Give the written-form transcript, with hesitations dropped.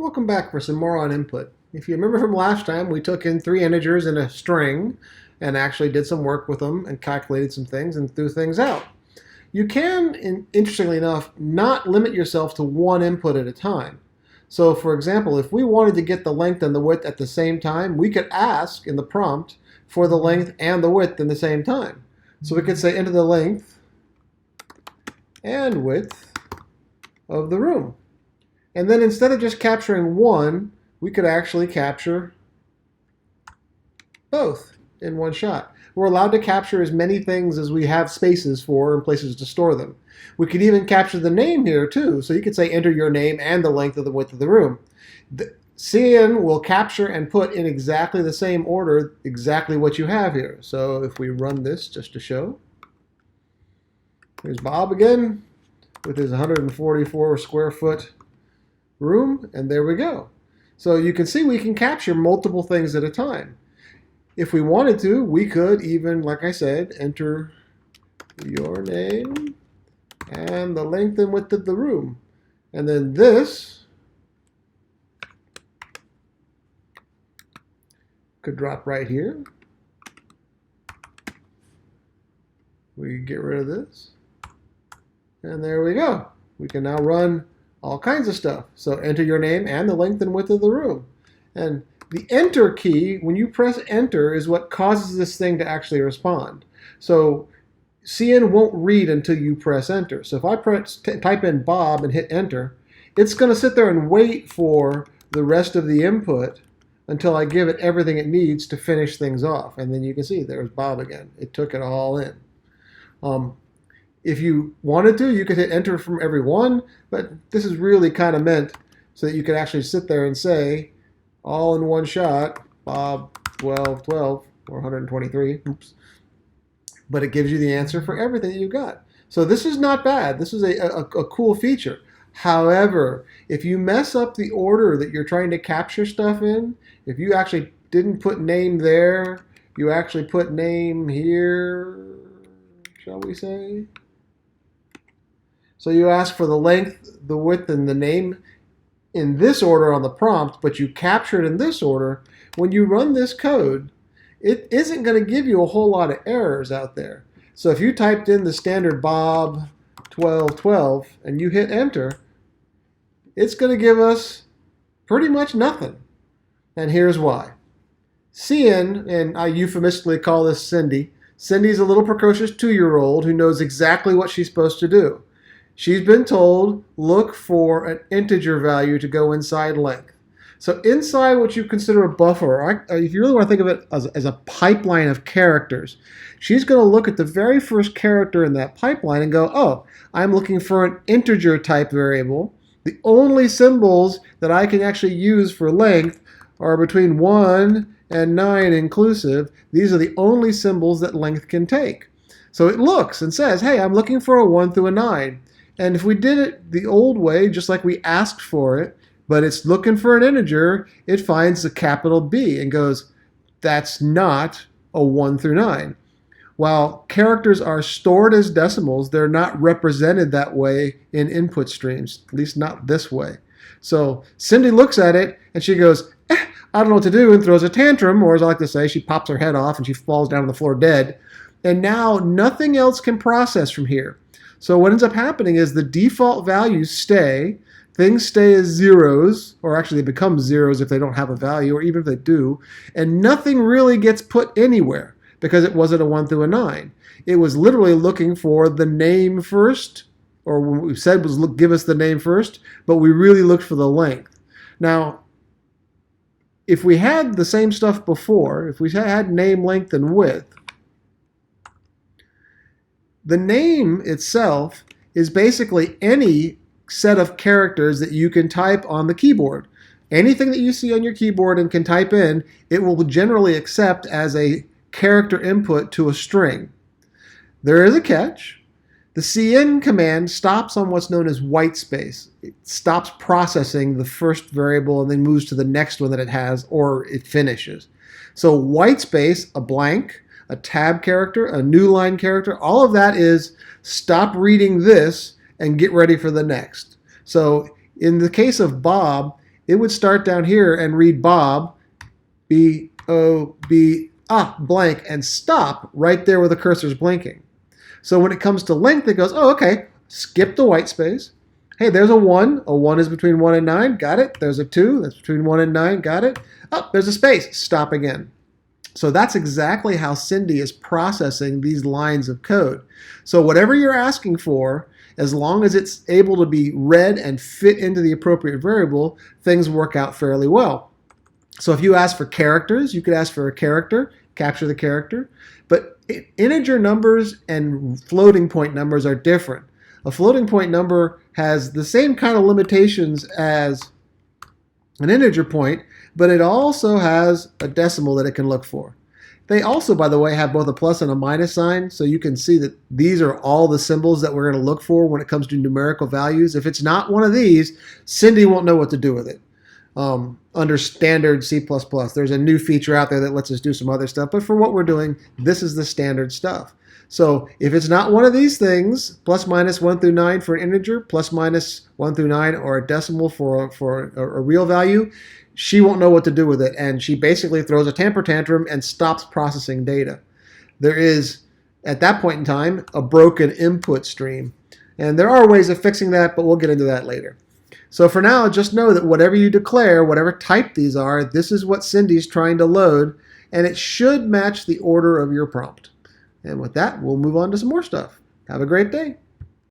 Welcome back for some more on input. If you remember from last time, we took in three integers in a string and actually did some work with them and calculated some things and threw things out. You can, interestingly enough, not limit yourself to one input at a time. So for example, if we wanted to get the length and the width at the same time, we could ask in the prompt for the length and the width in the same time. So we could say enter the length and width of the room. And then instead of just capturing one, we could actually capture both in one shot. We're allowed to capture as many things as we have spaces for and places to store them. We could even capture the name here too. So you could say enter your name and the length of the width of the room. Cin will capture and put in exactly the same order exactly what you have here. So if we run this just to show, here's Bob again with his 144 square foot room, and there we go. So you can see we can capture multiple things at a time. If we wanted to, we could even, like I said, enter your name and the length and width of the room. And then this could drop right here. We get rid of this. And there we go. We can now run all kinds of stuff. So enter your name and the length and width of the room. And the enter key, when you press enter, is what causes this thing to actually respond. So Cin won't read until you press enter. So if I type in Bob and hit enter, it's going to sit there and wait for the rest of the input until I give it everything it needs to finish things off. And then you can see there's Bob again. It took it all in. If you wanted to, you could hit enter from every one, but this is really kind of meant so that you could actually sit there and say, all in one shot, Bob 1212 or 123, oops. But it gives you the answer for everything that you got. So this is not bad. This is a cool feature. However, if you mess up the order that you're trying to capture stuff in, if you actually didn't put name there, you actually put name here, shall we say? So you ask for the length, the width, and the name in this order on the prompt, but you capture it in this order. When you run this code, it isn't going to give you a whole lot of errors out there. So if you typed in the standard Bob 1212 and you hit enter, it's going to give us pretty much nothing. And here's why. Cin, and I euphemistically call this Cindy. Cindy's a little precocious 2-year-old who knows exactly what she's supposed to do. She's been told, look for an integer value to go inside length. So inside what you consider a buffer, if you really want to think of it as a pipeline of characters, she's going to look at the very first character in that pipeline and go, oh, I'm looking for an integer type variable. The only symbols that I can actually use for length are between 1 and 9 inclusive. These are the only symbols that length can take. So it looks and says, hey, I'm looking for a 1 through a 9. And if we did it the old way, just like we asked for it, but it's looking for an integer, it finds a capital B and goes, that's not a 1 through 9. While characters are stored as decimals, they're not represented that way in input streams, at least not this way. So Cindy looks at it and she goes, I don't know what to do, and throws a tantrum, or as I like to say, she pops her head off and she falls down on the floor dead. And now nothing else can process from here. So what ends up happening is the default values stay, things stay as zeros, or actually they become zeros if they don't have a value, or even if they do, and nothing really gets put anywhere because it wasn't a 1 through a 9. It was literally looking for the name first, or what we said was give us the name first, but we really looked for the length. Now, if we had the same stuff before, if we had name, length, and width, the name itself is basically any set of characters that you can type on the keyboard. Anything that you see on your keyboard and can type in, it will generally accept as a character input to a string. There is a catch. The cin command stops on what's known as white space. It stops processing the first variable and then moves to the next one that it has, or it finishes. So white space, a blank, a tab character, a new line character, all of that is stop reading this and get ready for the next. So in the case of Bob, it would start down here and read Bob, B-O-B, blank, and stop right there where the cursor's blinking. So when it comes to length, it goes, oh, okay, skip the white space. Hey, there's a 1. A 1 is between 1 and 9. Got it. There's a 2. That's between 1 and 9. Got it. Oh, there's a space. Stop again. So that's exactly how Cindy is processing these lines of code. So whatever you're asking for, as long as it's able to be read and fit into the appropriate variable, things work out fairly well. So if you ask for characters, you could ask for a character, capture the character. But integer numbers and floating point numbers are different. A floating point number has the same kind of limitations as an integer point, but it also has a decimal that it can look for. They also, by the way, have both a plus and a minus sign, so you can see that these are all the symbols that we're going to look for when it comes to numerical values. If it's not one of these, Cindy won't know what to do with it. Under standard C++, there's a new feature out there that lets us do some other stuff, but for what we're doing, this is the standard stuff. So if it's not one of these things, plus minus 1 through 9 for an integer, plus minus 1 through 9 or a decimal for a real value, she won't know what to do with it, and she basically throws a temper tantrum and stops processing data. There is, at that point in time, a broken input stream. And there are ways of fixing that, but we'll get into that later. So for now, just know that whatever you declare, whatever type these are, this is what Cindy's trying to load, and it should match the order of your prompt. And with that, we'll move on to some more stuff. Have a great day.